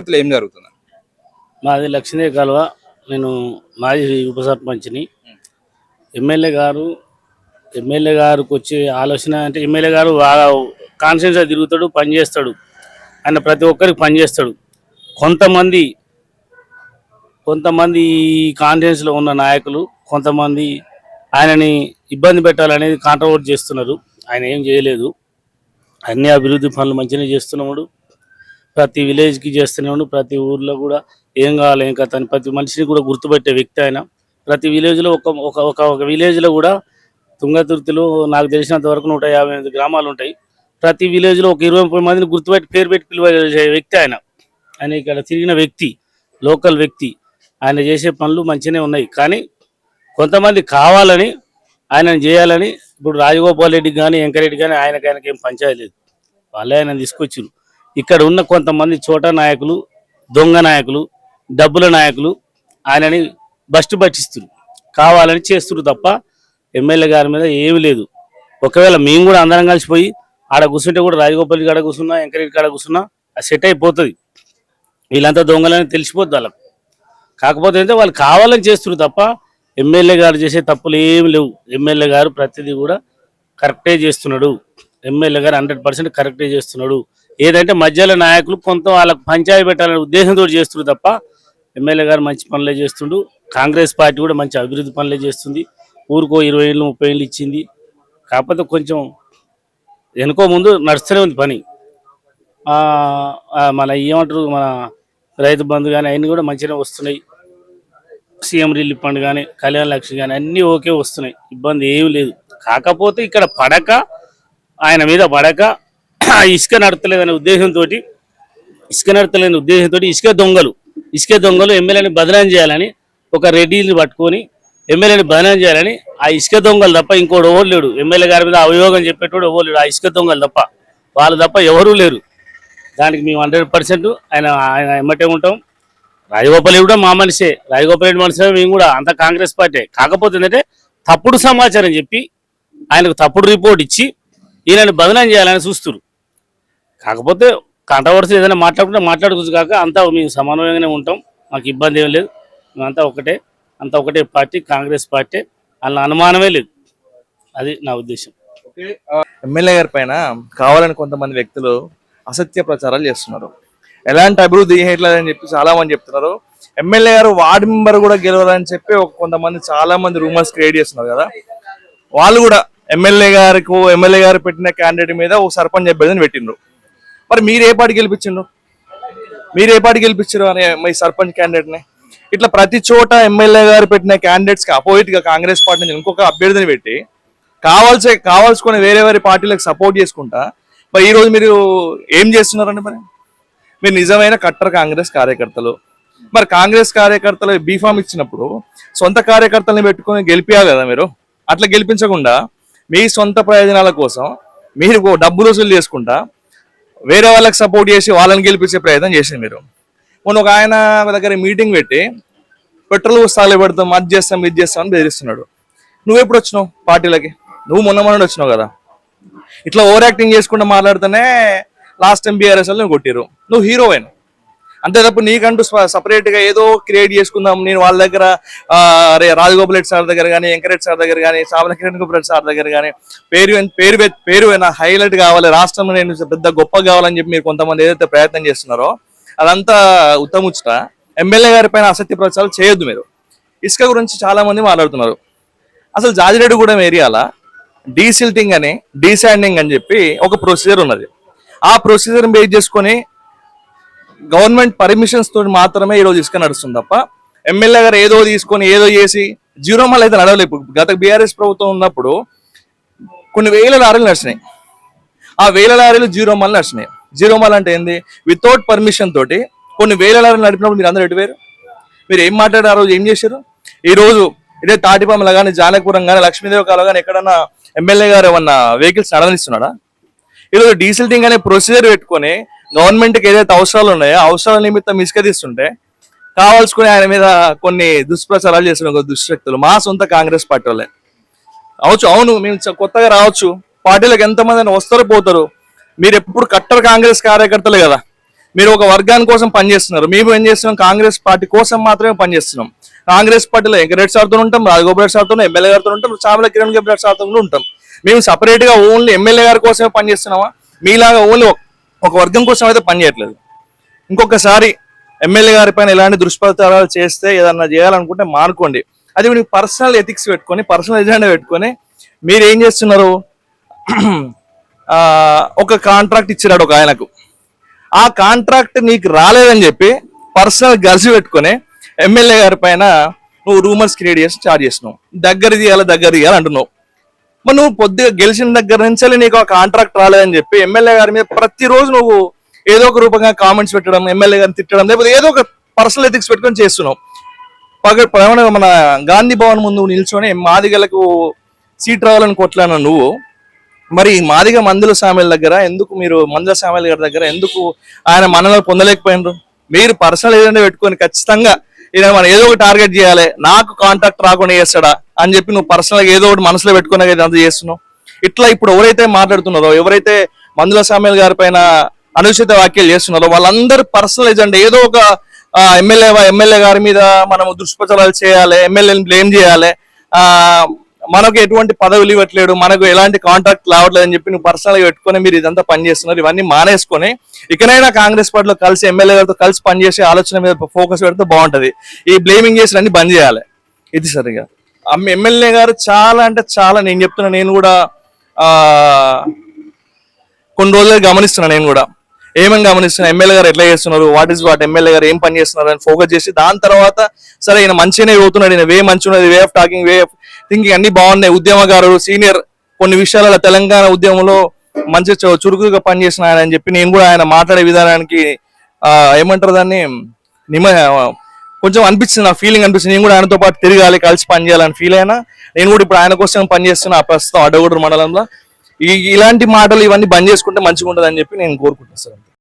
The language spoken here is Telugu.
పరిస్థితుల్లో ఏం జరుగుతుంది? మాది లక్ష్మీ కాలువ. నేను మాజీ ఉప సర్పంచ్ని. ఎమ్మెల్యే గారు ఎమ్మెల్యే గారికి వచ్చే ఆలోచన అంటే ఎమ్మెల్యే గారు కాన్స్టిట్యూన్సీగా తిరుగుతాడు, పనిచేస్తాడు. ఆయన ప్రతి ఒక్కరికి పనిచేస్తాడు. కొంతమంది ఈ కాన్స్టిట్యూన్సీలో ఉన్న నాయకులు కొంతమంది ఆయనని ఇబ్బంది పెట్టాలనేది కాంట్రవర్ట్ చేస్తున్నారు. ఆయన ఏం చేయలేదు. అన్ని అభివృద్ధి పనులు మంచిగానే చేస్తున్నాడు. ప్రతి విలేజ్కి చేస్తున్నాడు. ప్రతి ఊర్లో కూడా ఏం కావాలి ఏం కథ అని ప్రతి మనిషిని కూడా గుర్తుపెట్టే వ్యక్తి ఆయన. ప్రతి విలేజ్లో ఒక విలేజ్లో కూడా తుంగతుర్తిలో నాకు తెలిసినంత వరకు 158 గ్రామాలు ఉంటాయి. ప్రతి విలేజ్లో ఒక 20-30 మందిని గుర్తుపెట్టి పేరు పెట్టి పిలువే వ్యక్తి ఆయన. ఆయన ఇక్కడ తిరిగిన వ్యక్తి, లోకల్ వ్యక్తి. ఆయన చేసే పనులు మంచిగానే ఉన్నాయి. కానీ కొంతమంది కావాలని ఆయనను చేయాలని ఇప్పుడు రాజగోపాల్ రెడ్డికి కానీ వెంకరెడ్డి కానీ ఆయనకి ఏం పంచాయతీ లేదు. వాళ్ళే ఆయన తీసుకొచ్చారు. ఇక్కడ ఉన్న కొంతమంది చోటా నాయకులు, దొంగ నాయకులు, డబ్బుల నాయకులు ఆయనని బస్టు పట్టిస్తారు, కావాలని చేస్తున్నారు తప్ప ఎమ్మెల్యే గారి మీద ఏమీ లేదు. ఒకవేళ మేము కూడా అందరం కలిసిపోయి ఆడ కూర్చుంటే కూడా రాజగోపాల్ రెడ్డి కాడ కూర్చున్నా, వెంకరెడ్డి కాడ కూర్చున్నా అది సెట్ అయిపోతుంది. వీళ్ళంతా దొంగలని తెలిసిపోద్ది వాళ్ళకు. కాకపోతే అయితే వాళ్ళు కావాలని చేస్తున్నారు తప్ప ఎమ్మెల్యే గారు చేసే తప్పులు ఏమి లేవు. ఎమ్మెల్యే గారు ప్రతిదీ కూడా కరెక్టే చేస్తున్నాడు. ఎమ్మెల్యే గారు 100% కరెక్టే చేస్తున్నాడు. ఏదంటే మధ్యలో నాయకులు కొంత వాళ్ళకు పంచాయతీ పెట్టాలనే ఉద్దేశంతో చేస్తున్నారు తప్ప ఎమ్మెల్యే గారు మంచి పనులే చేస్తుండు. కాంగ్రెస్ పార్టీ కూడా మంచి అభివృద్ధి పనులే చేస్తుంది. ఊరికో 20 ఏళ్ళు 30 ఏళ్ళు ఇచ్చింది. కాకపోతే కొంచెం వెనుకో ముందు నడుస్తూనే ఉంది పని. మన ఏమంటారు, మన రైతు బంధు కానీ అన్నీ కూడా మంచిగానే వస్తున్నాయి. సీఎం రిలీఫ్ ఫండ్ కానీ, కళ్యాణ లక్ష్మి కానీ అన్నీ ఓకే వస్తున్నాయి. ఇబ్బంది ఏమి లేదు. కాకపోతే ఇక్కడ ఆయన మీద పడక ఇసుక నడతలేదనే ఉద్దేశంతో ఇసుక దొంగలు ఎమ్మెల్యేని బదనాం చేయాలని ఒక రెడ్డిని పట్టుకొని ఎమ్మెల్యేని బదనాం చేయాలని ఆ ఇసుక దొంగలు తప్ప ఇంకోటి ఎవరు లేడు. ఎమ్మెల్యే గారి మీద అభియోగం చెప్పేటోడు ఎవరు లేడు. ఆ ఇసుక దొంగలు తప్ప వాళ్ళు తప్ప ఎవరూ లేరు. దానికి మేము 100% ఆయన ఎమ్మటే ఉంటాం. రాజగోపాల్ రెడ్డి కూడా మా మనిషే, రాజగోపాల్ రెడ్డి మనిషే, మేము కూడా అంత కాంగ్రెస్ పార్టీ. కాకపోతే ఏంటంటే తప్పుడు సమాచారం చెప్పి ఆయనకు తప్పుడు రిపోర్ట్ ఇచ్చి ఈయనని బదనాం చేయాలని చూస్తున్నారు. కాకపోతే కాంట్రవర్సీ ఏదైనా మాట్లాడుకోవచ్చు కాక అంతా మేము సమన్వయంగానే ఉంటాం. మాకు ఇబ్బంది ఏం లేదు. మేమంతా ఒకటే పార్టీ, కాంగ్రెస్ పార్టీ. అలా అనుమానమే లేదు. అది నా ఉద్దేశం. ఎమ్మెల్యే గారి పైన కావాలని కొంతమంది వ్యక్తులు అసత్య ప్రచారాలు చేస్తున్నారు. ఎలాంటి అభివృద్ధి చేయట్లేదని చెప్పి చాలా మంది చెప్తున్నారు. ఎమ్మెల్యే గారు వార్డు మెంబర్ కూడా గెలవదని చెప్పి కొంతమంది చాలా మంది రూమర్స్ క్రియేట్ చేస్తున్నారు కదా. వాళ్ళు కూడా ఎమ్మెల్యే గారు పెట్టిన క్యాండిడేట్ మీద ఒక సర్పంచ్ అభ్యర్థిని పెట్టిండ్రు. మరి మీరు ఏ పార్టీ గెలిపించారు అనే మీ సర్పంచ్ క్యాండిడేట్ని? ఇట్లా ప్రతి చోట ఎమ్మెల్యే గారు పెట్టిన క్యాండిడేట్స్కి అపోజిట్గా కాంగ్రెస్ పార్టీ నుంచి ఇంకొక అభ్యర్థిని పెట్టి కావాల్సుకొని వేరే పార్టీలకు సపోర్ట్ చేసుకుంటా మరి ఈరోజు మీరు ఏం చేస్తున్నారండి? మరి మీరు నిజమైన కట్టర్ కాంగ్రెస్ కార్యకర్తలు. మరి కాంగ్రెస్ కార్యకర్తలు బీఫామ్ ఇచ్చినప్పుడు సొంత కార్యకర్తల్ని పెట్టుకొని గెలిపియాలి కదా మీరు. అట్లా గెలిపించకుండా మీ సొంత ప్రయోజనాల కోసం మీరు డబ్బులు వసూలు చేసుకుంటా వేరే వాళ్ళకి సపోర్ట్ చేసి వాళ్ళని గెలిపించే ప్రయత్నం చేసింది మీరు. మొన్న ఒక ఆయన దగ్గర మీటింగ్ పెట్టి పెట్రోల్ వస్తాలు పెడతాం, అది చేస్తాం ఇది చేస్తాం అని బెదిరిస్తున్నాడు. నువ్వు ఎప్పుడు వచ్చినావు పార్టీలకి? నువ్వు మొన్న వచ్చినావు కదా. ఇట్లా ఓవర్ యాక్టింగ్ చేసుకుంటూ మాట్లాడితేనే లాస్ట్ టైం బీఆర్ఎస్ వాళ్ళు కొట్టిరు. నువ్వు హీరోయిన్ అంతే తప్ప నీకంటూ సపరేట్గా ఏదో క్రియేట్ చేసుకుందాం. నేను వాళ్ళ దగ్గర రాజగోపాల్ రెడ్డి సార్ దగ్గర కానీ, వెంకరెడ్డి సార్ దగ్గర కానీ, చామల కిరణ్ గోపాల్ సార్ దగ్గర కానీ పేరు హైలైట్ కావాలి, రాష్ట్రంలో నేను పెద్ద గొప్ప కావాలని చెప్పి మీరు కొంతమంది ఏదైతే ప్రయత్నం చేస్తున్నారో అదంతా ఉత్తముచ్చట. ఎమ్మెల్యే గారి పైన అసత్య ప్రచారాలు చేయొద్దు మీరు. ఇసుక గురించి చాలా మంది మాట్లాడుతున్నారు. అసలు జాజిరెడ్డిగూడెం ఏరియాలో డీసిల్టింగ్ అని, డీశాండింగ్ అని చెప్పి ఒక ప్రొసీజర్ ఉన్నది. ఆ ప్రొసీజర్ బేస్ చేసుకొని గవర్నమెంట్ పర్మిషన్స్ తోటి మాత్రమే ఈరోజు ఇసుక నడుస్తుంది తప్ప ఎమ్మెల్యే గారు ఏదో తీసుకొని ఏదో చేసి జీరో మాల్ అయితే నడవలేదు. గత బీఆర్ఎస్ ప్రభుత్వం ఉన్నప్పుడు కొన్ని వేల లారీలు నడిచినాయి. ఆ వేల లారీలు జీరో మాల్ నడిచినాయి. జీరో మాల్ అంటే ఏంది? వితౌట్ పర్మిషన్ తోటి కొన్ని వేల లారీలు నడిపినప్పుడు మీరు అందరూ ఎటువేరు? మీరు ఏం మాట్లాడారు? ఆ రోజు ఏం చేశారు? ఈరోజు ఇదే తాటిపాముల కానీ, జానకపురం కానీ, లక్ష్మీదేవి కాలం కానీ ఎక్కడన్నా ఎమ్మెల్యే గారు ఏమన్నా వెహికల్స్ నడవనిస్తున్నాడా? ఈరోజు డీసిల్టింగ్ అనే ప్రొసీజర్ పెట్టుకొని గవర్నమెంట్కి ఏదైతే అవసరాలు ఉన్నాయో అవసరాల నిమిత్తం ఇసుక తీస్తుంటే కావాల్సుకుని ఆయన మీద కొన్ని దుష్ప్రచారాలు చేస్తున్న దుశ్శక్తులు మా సొంత కాంగ్రెస్ పార్టీ వాళ్ళే అవచ్చు. అవును, మేము కొత్తగా రావచ్చు, పార్టీలకు ఎంతమంది వస్తారు పోతారు. మీరు ఎప్పుడు కట్టర్ కాంగ్రెస్ కార్యకర్తలే కదా. మీరు ఒక వర్గాని కోసం పనిచేస్తున్నారు. మేము ఏం చేస్తున్నాం, కాంగ్రెస్ పార్టీ కోసం మాత్రమే పనిచేస్తున్నాం. కాంగ్రెస్ పార్టీలో వెంకటరెడ్డి సార్తో ఉంటాం, రాజగోపాల్ రెడ్డి సార్తో, ఎమ్మెల్యే గారితో ఉంటాం, చామల కిరణ్ రెడ్డి సార్తో ఉంటాం. మేము సపరేట్ గా ఓన్లీ ఎమ్మెల్యే గారి కోసమే పనిచేస్తున్నామా? మీలాగా ఓన్లీ ఒక వర్గం కోసం అయితే పనిచేయట్లేదు. ఇంకొకసారి ఎమ్మెల్యే గారి పైన ఎలాంటి దుష్ప్రచారాలు చేస్తే ఏదన్నా చేయాలనుకుంటే మానుకోండి. అది మీకు పర్సనల్ ఎథిక్స్ పెట్టుకొని, పర్సనల్ ఎజెండా పెట్టుకొని మీరు ఏం చేస్తున్నారు, ఒక కాంట్రాక్ట్ ఇచ్చినాడు ఒక ఆయనకు, ఆ కాంట్రాక్ట్ నీకు రాలేదని చెప్పి పర్సనల్ గర్జి పెట్టుకొని ఎమ్మెల్యే గారి పైన నువ్వు రూమర్స్ క్రియేట్ చేసి చార్జ్ చేస్తున్నావు. దగ్గర తీయాలి అంటున్నావు. మరి నువ్వు పొద్దుగా గెలిచిన దగ్గర నుంచి నీకు ఆ కాంట్రాక్ట్ రాలేదని చెప్పి ఎమ్మెల్యే గారి మీద ప్రతిరోజు నువ్వు ఏదో ఒక రూపంగా కామెంట్స్ పెట్టడం, ఎమ్మెల్యే గారిని తిట్టడం, లేకపోతే ఏదో ఒక పర్సనల్ ఎథిక్స్ పెట్టుకొని చేస్తున్నావు. మన గాంధీ భవన్ ముందు నిల్చొని మాదిగలకు సీట్ రావాలని కొట్లాను నువ్వు. మరి మాదిగ మందుల సామెల దగ్గర ఎందుకు, మీరు మందుల సామెల గారి దగ్గర ఎందుకు ఆయన మనలో పొందలేకపోయినారు? మీరు పర్సనల్ ఏదైనా పెట్టుకొని ఖచ్చితంగా ఈయన మనం ఏదో ఒక టార్గెట్ చేయాలి, నాకు కాంటాక్ట్ రాకుండా చేస్తాడా అని చెప్పి నువ్వు పర్సనల్ గా ఏదో ఒకటి మనసులో పెట్టుకునే అంత చేస్తున్నావు. ఇట్లా ఇప్పుడు ఎవరైతే మాట్లాడుతున్నారో, ఎవరైతే మందుల సామెల గారి పైన అనుచిత వ్యాఖ్యలు చేస్తున్నారో వాళ్ళందరూ పర్సనల్ ఏజెండా ఏదో ఒక ఎమ్మెల్యే గారి మీద మనం దుష్ప్రచారాలు చేయాలి, ఎమ్మెల్యేని బ్లేమ్ చేయాలి, మనకు ఎటువంటి పదవులు ఇవ్వట్లేడు, మనకు ఎలాంటి కాంట్రాక్ట్ రావట్లేదు అని చెప్పి నువ్వు పర్సనల్ గా పెట్టుకొని మీరు ఇదంతా పని చేస్తున్నారు. ఇవన్నీ మానేసుకొని ఇకనైనా కాంగ్రెస్ పార్టీలో కలిసి ఎమ్మెల్యే గారితో కలిసి పనిచేసే ఆలోచన మీద ఫోకస్ పెడితే బాగుంటది. ఈ బ్లేమింగ్ చేసి అన్ని బంద్ చేయాలి. ఇది సరిగా ఎమ్మెల్యే గారు చాలా అంటే చాలా, నేను చెప్తున్నా, నేను కూడా కొన్ని రోజులు గమనిస్తున్నా. నేను కూడా ఏమని గమనిస్తున్నా, ఎమ్మెల్యే గారు ఎట్లా చేస్తున్నారు, వాట్ ఎమ్మెల్యే గారు ఏం పని చేస్తున్నారు అని ఫోకస్ చేసి దాని తర్వాత సరే ఈయన మంచిగానే పోతున్నాడు, ఈయన వే మంచి ఉన్నది, way of talking, way of thinking అన్ని బాగున్నాయి, ఉద్యమకారుడు సీనియర్, కొన్ని విషయాలలో తెలంగాణ ఉద్యమంలో మంచి చురుకుగా పనిచేసిన ఆయన అని చెప్పి నేను కూడా ఆయన మాట్లాడే విధానానికి ఏమంటారు దాన్ని కొంచెం అనిపించింది, నా ఫీలింగ్ అనిపిస్తుంది. నేను కూడా ఆయనతో పాటు తిరగాలి, కలిసి పనిచేయాలని ఫీల్ అయినా. నేను కూడా ఇప్పుడు ఆయన కోసం పనిచేస్తున్నా ప్రస్తుతం అడ్డగూడూరు మండలంలో. ఇలాంటి మాటలు ఇవన్నీ బంద్ చేసుకుంటే మంచిగా ఉంటుంది అని చెప్పి నేను కోరుకుంటున్నాను సార్.